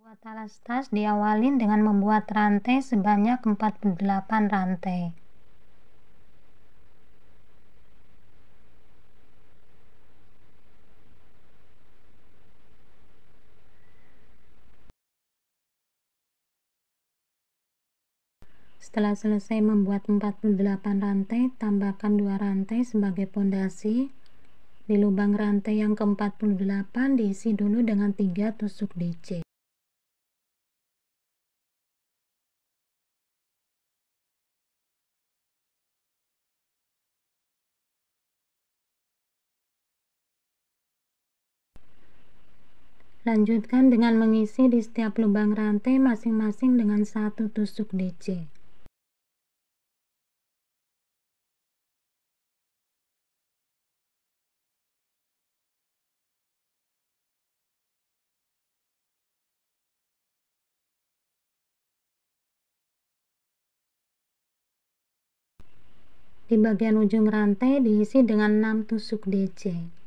Buat alas tas diawali dengan membuat rantai sebanyak 48 rantai. Setelah selesai membuat 48 rantai, tambahkan 2 rantai sebagai pondasi. Di lubang rantai yang ke-48 diisi dulu dengan 3 tusuk DC. Lanjutkan dengan mengisi di setiap lubang rantai masing-masing dengan 1 tusuk DC. Di bagian ujung rantai diisi dengan 6 tusuk DC.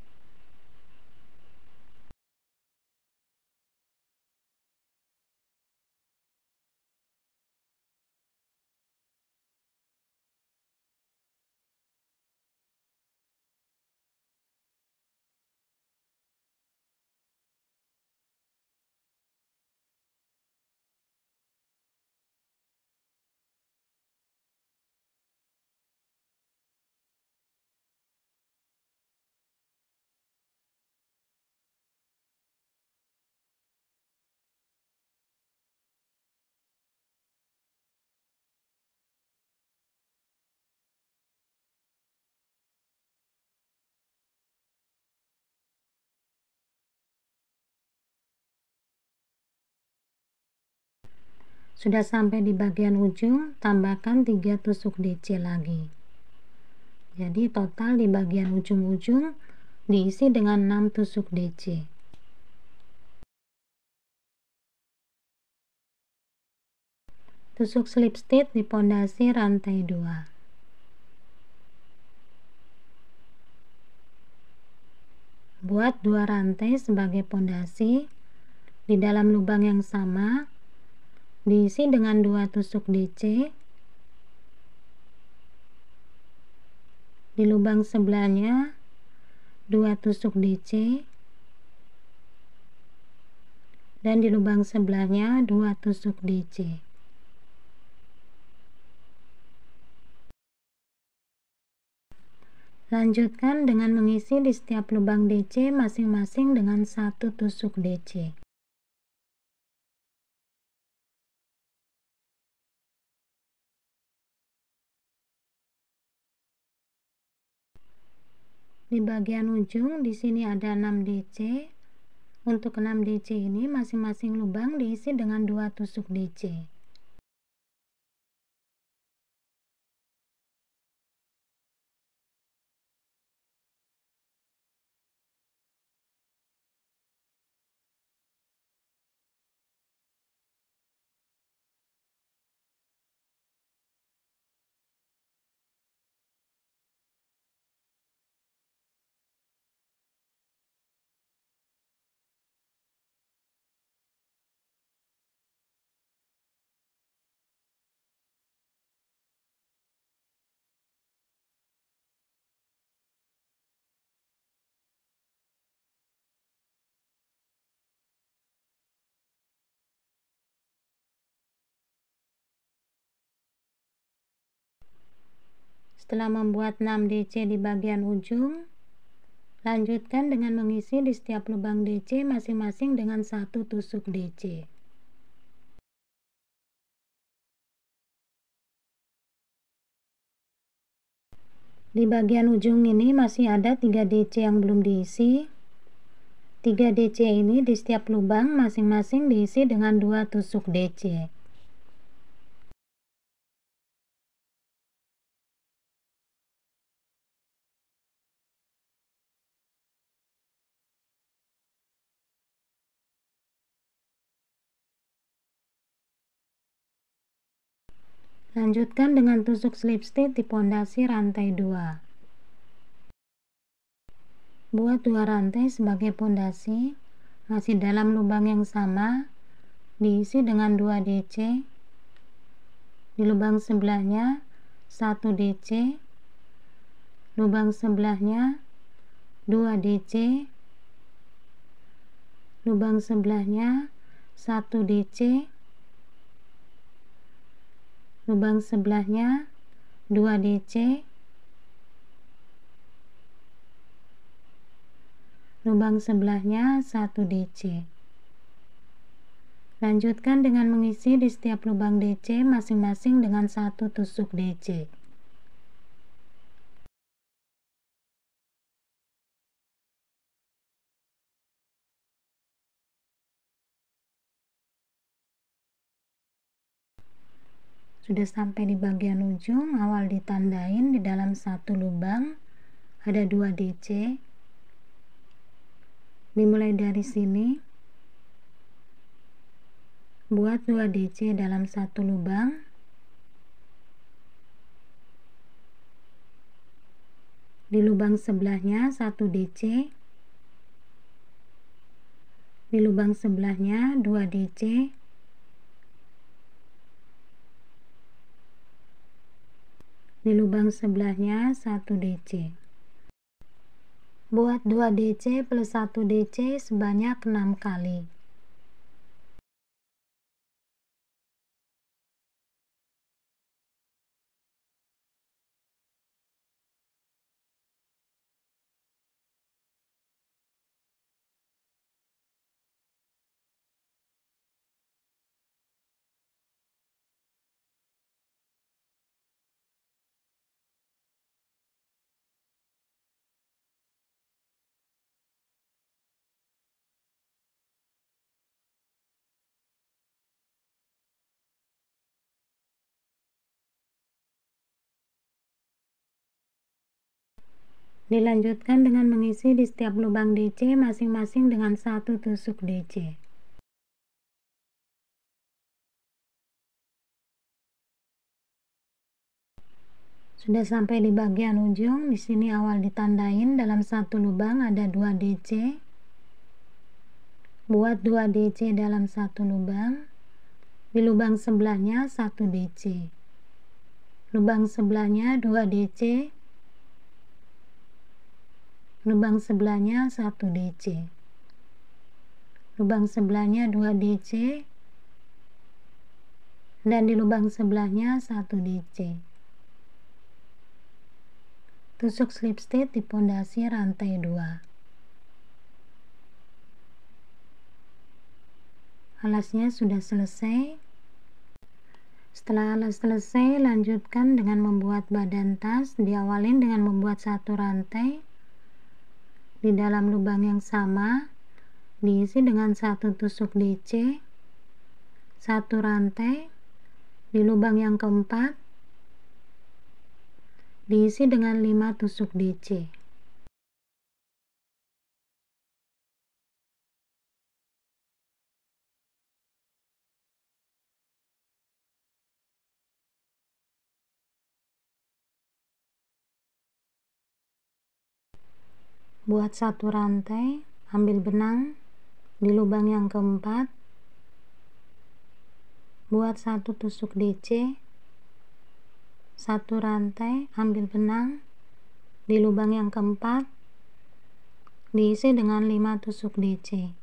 Sudah sampai di bagian ujung, tambahkan 3 tusuk DC lagi. Jadi total di bagian ujung-ujung diisi dengan 6 tusuk DC. Tusuk slip stitch di pondasi rantai 2. Buat 2 rantai sebagai pondasi. Di dalam lubang yang sama diisi dengan 2 tusuk DC. Di lubang sebelahnya 2 tusuk DC, dan di lubang sebelahnya 2 tusuk DC. Lanjutkan dengan mengisi di setiap lubang DC masing-masing dengan 1 tusuk DC. Di bagian ujung di sini ada 6 DC. Untuk 6 DC ini masing-masing lubang diisi dengan 2 tusuk DC. Setelah membuat 6 DC di bagian ujung, lanjutkan dengan mengisi di setiap lubang DC masing-masing dengan 1 tusuk DC. Di bagian ujung ini masih ada 3 DC yang belum diisi. 3 DC ini di setiap lubang masing-masing diisi dengan 2 tusuk DC. Lanjutkan dengan tusuk slip stitch di pondasi rantai 2. Buat 2 rantai sebagai pondasi, masih dalam lubang yang sama. diisi dengan 2 DC. Di lubang sebelahnya 1 DC, lubang sebelahnya 2 DC, lubang sebelahnya 1 DC, lubang sebelahnya 2 DC, lubang sebelahnya 1 DC. Lanjutkan dengan mengisi di setiap lubang DC masing-masing dengan 1 tusuk DC. Sudah sampai di bagian ujung, awal ditandain di dalam 1 lubang ada 2 DC. Dimulai dari sini. Buat 2 DC dalam 1 lubang. Di lubang sebelahnya 1 DC. Di lubang sebelahnya 2 DC. Di lubang sebelahnya 1 DC. Buat 2 DC plus 1 DC sebanyak 6 kali. Dilanjutkan dengan mengisi di setiap lubang DC masing-masing dengan 1 tusuk DC. Sudah sampai di bagian ujung, di sini awal ditandain dalam 1 lubang ada 2 DC. Buat 2 DC dalam 1 lubang. Di lubang sebelahnya 1 DC. Lubang sebelahnya 2 DC. Lubang sebelahnya 1 DC. Lubang sebelahnya 2 DC. Dan di lubang sebelahnya 1 DC. Tusuk slip stitch di pondasi rantai 2. Alasnya sudah selesai. Setelah alas selesai, lanjutkan dengan membuat badan tas. Diawalin dengan membuat 1 rantai di dalam lubang yang sama, diisi dengan 1 tusuk DC, 1 rantai. Di lubang yang keempat diisi dengan 5 tusuk DC. Buat 1 rantai, ambil benang di lubang yang keempat, buat 1 tusuk DC, 1 rantai, ambil benang di lubang yang keempat, diisi dengan 5 tusuk DC.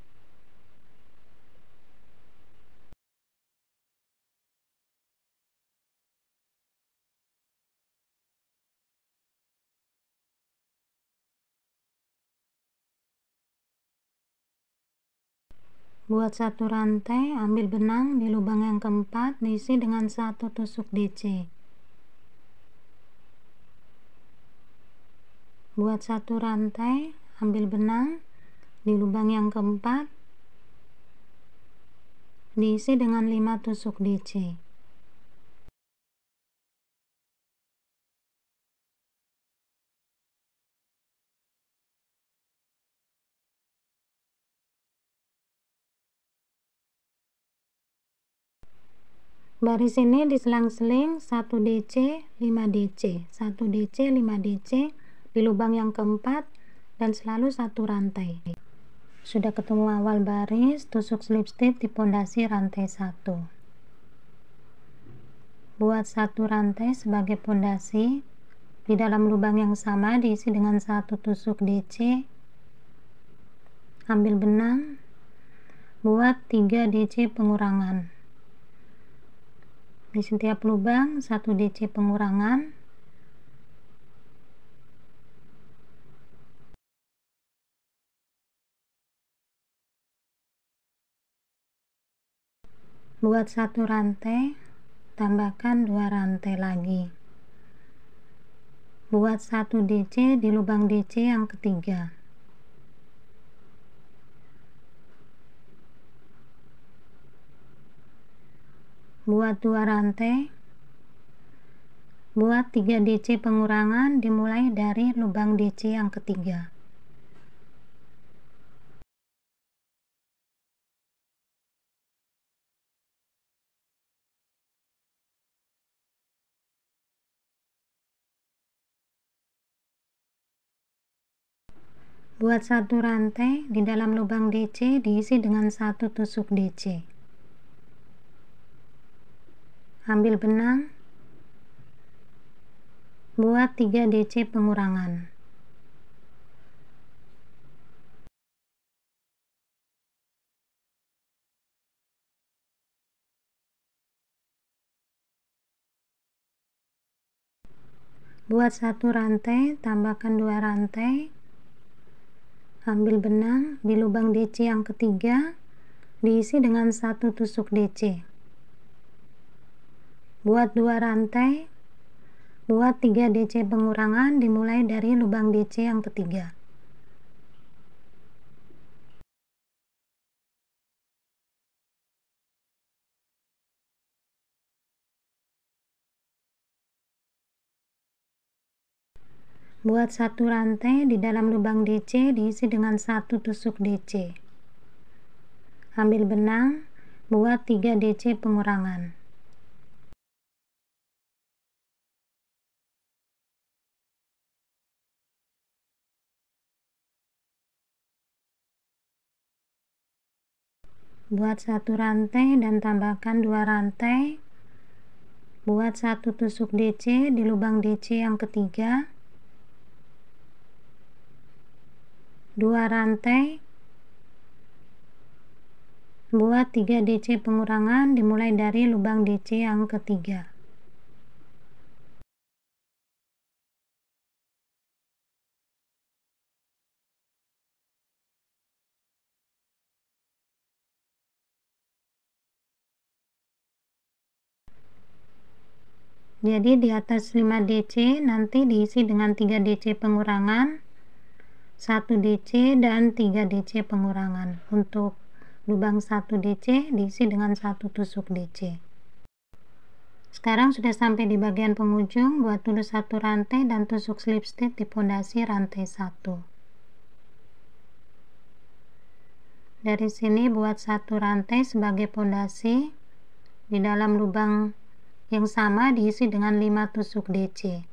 Buat 1 rantai, ambil benang di lubang yang keempat, diisi dengan 1 tusuk DC. Buat 1 rantai, ambil benang di lubang yang keempat, diisi dengan 5 tusuk DC. Baris ini diselang-seling 1 DC, 5 DC, 1 DC, 5 DC di lubang yang keempat dan selalu 1 rantai. Sudah ketemu awal baris, tusuk slip stitch di pondasi rantai 1. Buat satu rantai sebagai pondasi. Di dalam lubang yang sama diisi dengan 1 tusuk DC. Ambil benang, buat 3 DC pengurangan. Di setiap lubang 1 DC pengurangan. Buat satu rantai, tambahkan 2 rantai lagi. Buat 1 DC di lubang DC yang ketiga. Buat 2 rantai. Buat 3 DC pengurangan dimulai dari lubang DC yang ketiga. Buat satu rantai, di dalam lubang DC diisi dengan 1 tusuk DC. Ambil benang, buat 3 DC pengurangan. Buat satu rantai, tambahkan 2 rantai. Ambil benang, di lubang DC yang ketiga diisi dengan 1 tusuk DC. Buat 2 rantai. Buat 3 DC pengurangan dimulai dari lubang DC yang ketiga. Buat satu rantai, di dalam lubang DC diisi dengan 1 tusuk DC. Ambil benang, buat 3 DC pengurangan. Buat satu rantai dan tambahkan 2 rantai. Buat 1 tusuk DC di lubang DC yang ketiga. 2 rantai. Buat 3 DC pengurangan dimulai dari lubang DC yang ketiga. Jadi di atas 5 DC nanti diisi dengan 3 DC pengurangan, 1 DC dan 3 DC pengurangan. Untuk lubang 1 DC diisi dengan 1 tusuk DC. Sekarang sudah sampai di bagian penghujung, buat dulu 1 rantai dan tusuk slip stitch di pondasi rantai 1. Dari sini buat 1 rantai sebagai pondasi. Di dalam lubang yang sama diisi dengan 5 tusuk DC.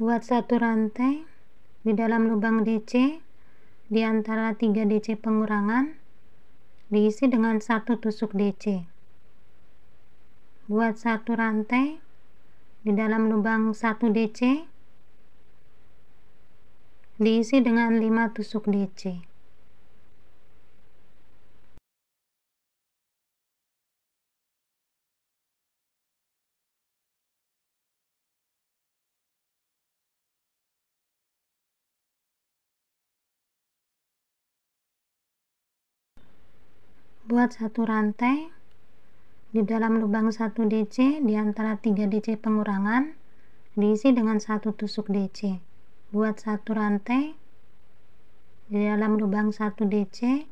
Buat 1 rantai di dalam lubang DC di antara 3 DC pengurangan diisi dengan 1 tusuk DC. Buat 1 rantai di dalam lubang 1 DC diisi dengan 5 tusuk DC. Buat 1 rantai di dalam lubang 1 DC di antara 3 DC pengurangan diisi dengan 1 tusuk DC. Buat 1 rantai di dalam lubang 1 DC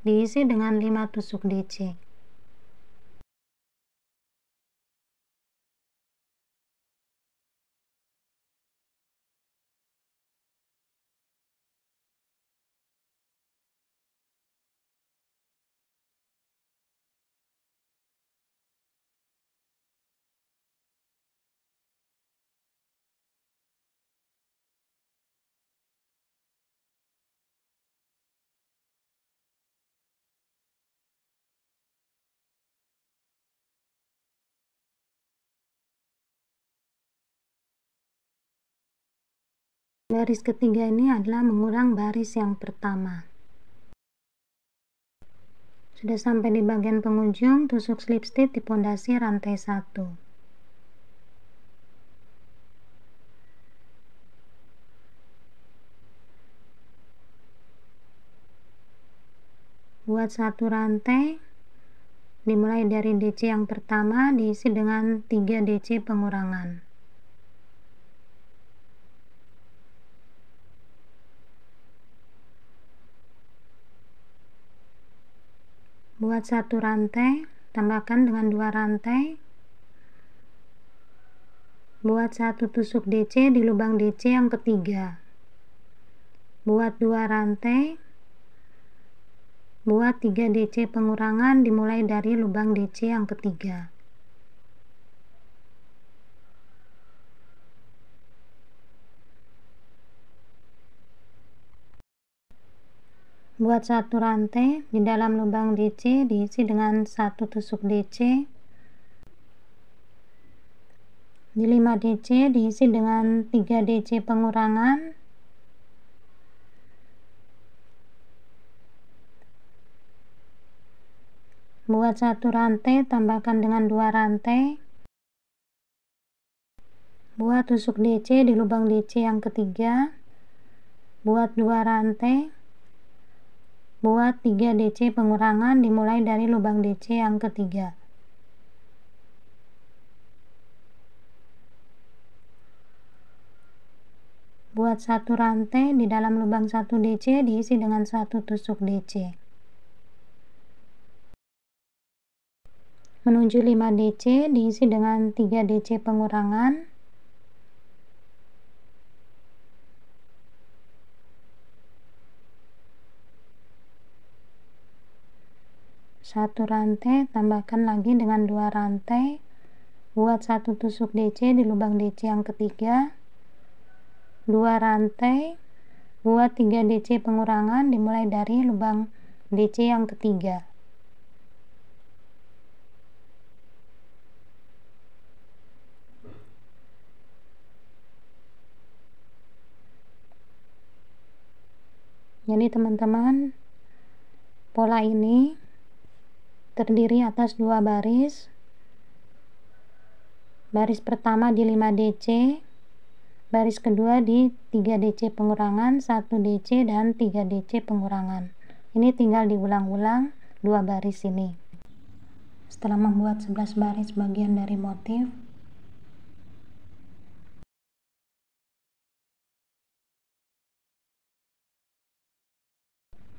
diisi dengan 5 tusuk DC. Baris ketiga ini adalah mengulang baris yang pertama. Sudah sampai di bagian penghujung, tusuk slip stitch di pondasi rantai 1. Buat satu rantai, dimulai dari DC yang pertama, diisi dengan 3 DC pengurangan. Buat satu rantai, tambahkan dengan 2 rantai. Buat satu tusuk DC di lubang DC yang ketiga. Buat 2 rantai. Buat 3 DC pengurangan dimulai dari lubang DC yang ketiga. Buat satu rantai, di dalam lubang DC diisi dengan 1 tusuk DC. Di 5 DC diisi dengan 3 DC pengurangan. Buat satu rantai, tambahkan dengan 2 rantai. Buat tusuk DC di lubang DC yang ketiga. Buat 2 rantai. Buat 3 DC pengurangan dimulai dari lubang DC yang ketiga. Buat satu rantai, di dalam lubang 1 DC diisi dengan 1 tusuk DC. Menuju 5 DC diisi dengan 3 DC pengurangan. Satu rantai, tambahkan lagi dengan 2 rantai. Buat 1 tusuk DC di lubang DC yang ketiga. 2 rantai. Buat 3 DC pengurangan dimulai dari lubang DC yang ketiga. Jadi teman-teman, pola ini terdiri atas 2 baris. Baris pertama di 5 DC, baris kedua di 3 DC pengurangan, 1 DC dan 3 DC pengurangan. Ini tinggal diulang-ulang 2 baris ini. Setelah membuat 11 baris bagian dari motif,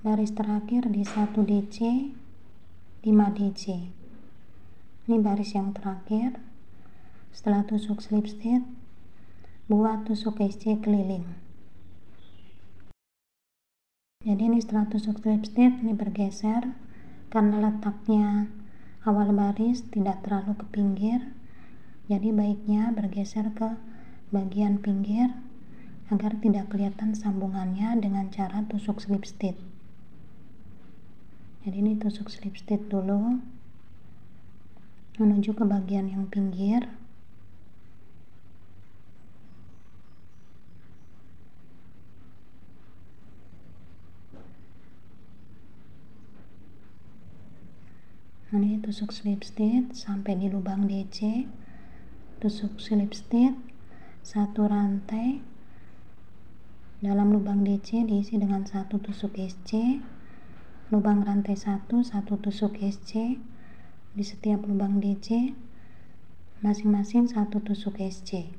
baris terakhir di 1 DC, 5 DC. Ini baris yang terakhir. Setelah tusuk slip stitch, buat tusuk SC keliling. Jadi ini setelah tusuk slip stitch, ini bergeser karena letaknya awal baris tidak terlalu ke pinggir. Jadi baiknya bergeser ke bagian pinggir agar tidak kelihatan sambungannya dengan cara tusuk slip stitch. Jadi ini tusuk slip stitch dulu menuju ke bagian yang pinggir. Ini tusuk slip stitch sampai di lubang DC, tusuk slip stitch, 1 rantai. Dalam lubang DC diisi dengan 1 tusuk SC. Lubang rantai 1 tusuk SC. Di setiap lubang DC masing-masing 1 tusuk SC.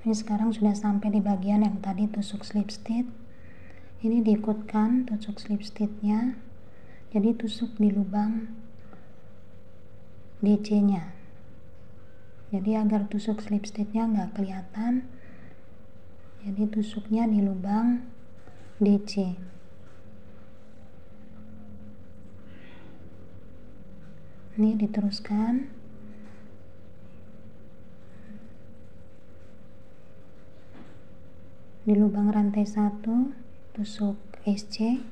Ini sekarang sudah sampai di bagian yang tadi tusuk slip stitch. Ini diikutkan tusuk slip stitchnya, jadi tusuk di lubang DC-nya. Jadi agar tusuk slip stitch-nya nggak kelihatan, jadi tusuknya di lubang DC. Ini diteruskan di lubang rantai 1, tusuk SC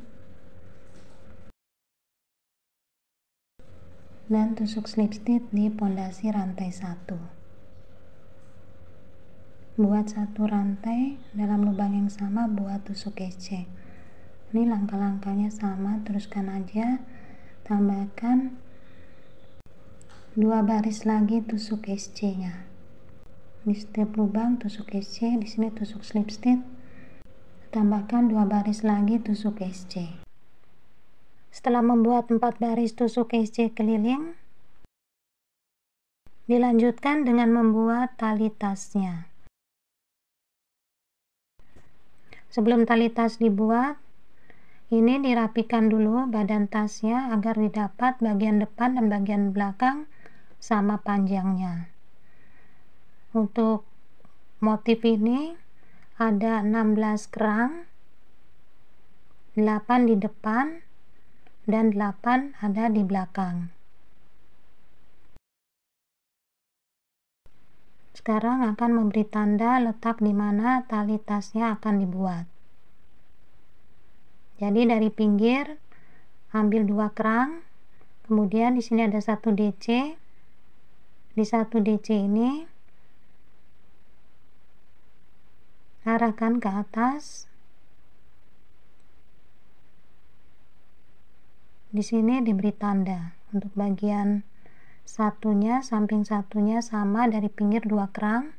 dan tusuk slip stitch di pondasi rantai 1. Buat satu rantai dalam lubang yang sama, buat tusuk SC. Ini langkah-langkahnya sama, teruskan aja. Tambahkan 2 baris lagi tusuk SC-nya. Di setiap lubang tusuk SC, di sini tusuk slip stitch. Tambahkan 2 baris lagi tusuk SC. Setelah membuat 4 baris tusuk SC keliling, dilanjutkan dengan membuat tali tasnya. Sebelum tali tas dibuat, ini dirapikan dulu badan tasnya agar didapat bagian depan dan bagian belakang sama panjangnya. Untuk motif ini ada 16 kerang, 8 di depan dan 8 ada di belakang. Sekarang akan memberi tanda letak di mana tali tasnya akan dibuat. Jadi dari pinggir ambil 2 kerang, kemudian di sini ada 1 DC. Di 1 DC ini arahkan ke atas. Di sini diberi tanda untuk bagian satunya, samping satunya sama dari pinggir 2 kerang,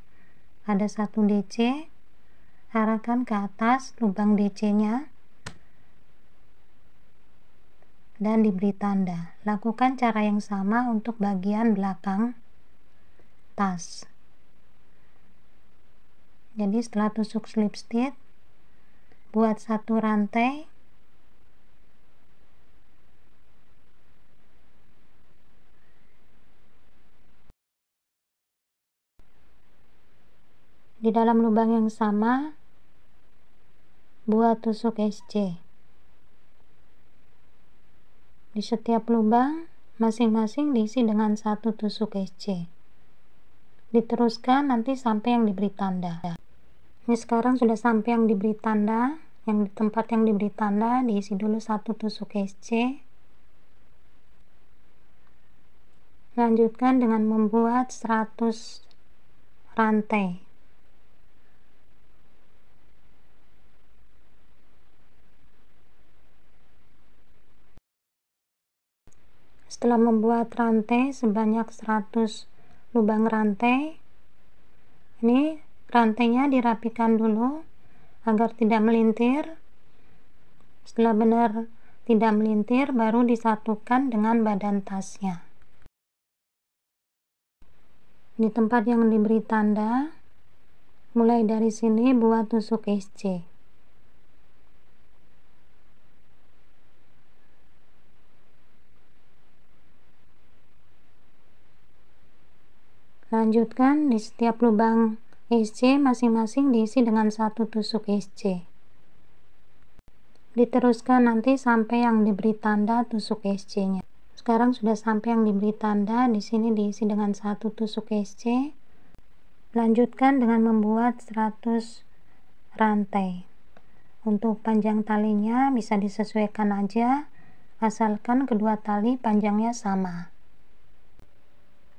ada 1 DC, arahkan ke atas lubang DC-nya dan diberi tanda. Lakukan cara yang sama untuk bagian belakang tas. Jadi setelah tusuk slip stitch, buat 1 rantai, di dalam lubang yang sama buat tusuk SC. Di setiap lubang masing-masing diisi dengan 1 tusuk SC. Diteruskan nanti sampai yang diberi tanda. Ini sekarang sudah sampai yang diberi tanda. Yang di tempat yang diberi tanda diisi dulu 1 tusuk SC. Lanjutkan dengan membuat 100 rantai. Setelah membuat rantai sebanyak 100 lubang rantai, ini rantainya dirapikan dulu agar tidak melintir. Setelah benar tidak melintir, baru disatukan dengan badan tasnya. Di tempat yang diberi tanda, mulai dari sini buat tusuk SC. Lanjutkan di setiap lubang SC masing-masing diisi dengan 1 tusuk SC. Diteruskan nanti sampai yang diberi tanda tusuk SC-nya. Sekarang sudah sampai yang diberi tanda, di sini diisi dengan 1 tusuk SC. Lanjutkan dengan membuat 100 rantai. Untuk panjang talinya bisa disesuaikan aja, asalkan kedua tali panjangnya sama.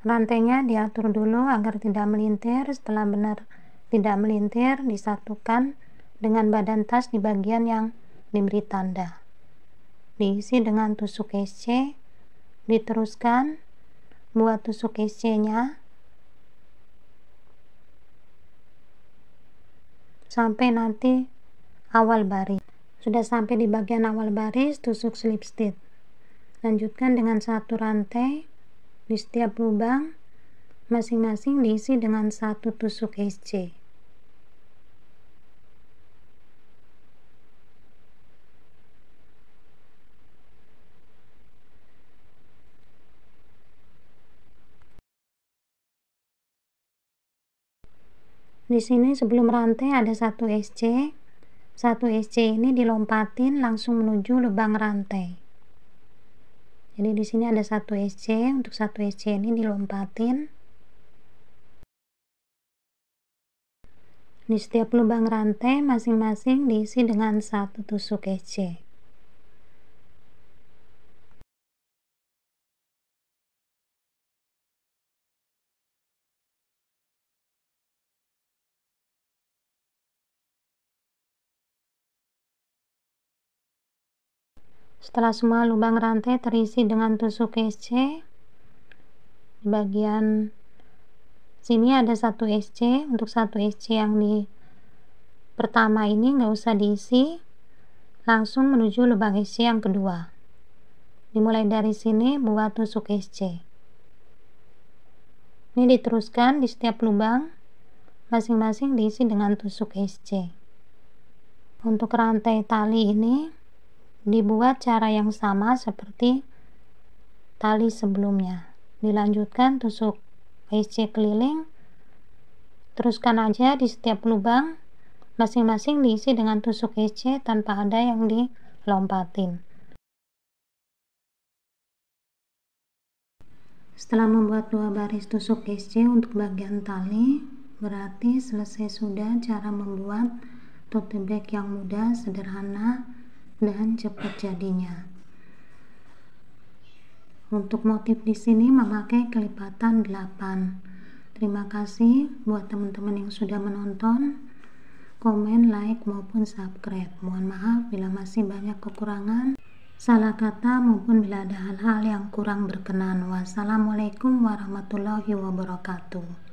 Rantainya diatur dulu agar tidak melintir. Setelah benar tidak melintir, disatukan dengan badan tas di bagian yang diberi tanda. Diisi dengan tusuk SC. Diteruskan buat tusuk SC-nya sampai nanti awal baris. Sudah sampai di bagian awal baris, tusuk slip stitch. Lanjutkan dengan 1 rantai. Di setiap lubang masing-masing diisi dengan 1 tusuk SC. Di sini sebelum rantai ada 1 SC. 1 SC ini dilompatin langsung menuju lubang rantai. Jadi di sini ada 1 SC, untuk 1 SC ini dilompatin. Di setiap lubang rantai masing-masing diisi dengan 1 tusuk SC. Setelah semua lubang rantai terisi dengan tusuk SC, di bagian sini ada 1 SC. Untuk 1 SC yang di pertama ini nggak usah diisi, langsung menuju lubang SC yang kedua. Dimulai dari sini buat tusuk SC. Ini diteruskan di setiap lubang, masing-masing diisi dengan tusuk SC. Untuk rantai tali ini dibuat cara yang sama seperti tali sebelumnya. Dilanjutkan tusuk SC keliling, teruskan aja di setiap lubang, masing-masing diisi dengan tusuk SC tanpa ada yang dilompatin. Setelah membuat 2 baris tusuk SC untuk bagian tali, berarti selesai sudah cara membuat tote bag yang mudah, sederhana, dan cepat jadinya. Untuk motif di sini memakai kelipatan 8. Terima kasih buat teman-teman yang sudah menonton. Komen, like, maupun subscribe. Mohon maaf bila masih banyak kekurangan, salah kata, maupun bila ada hal-hal yang kurang berkenan. Wassalamualaikum warahmatullahi wabarakatuh.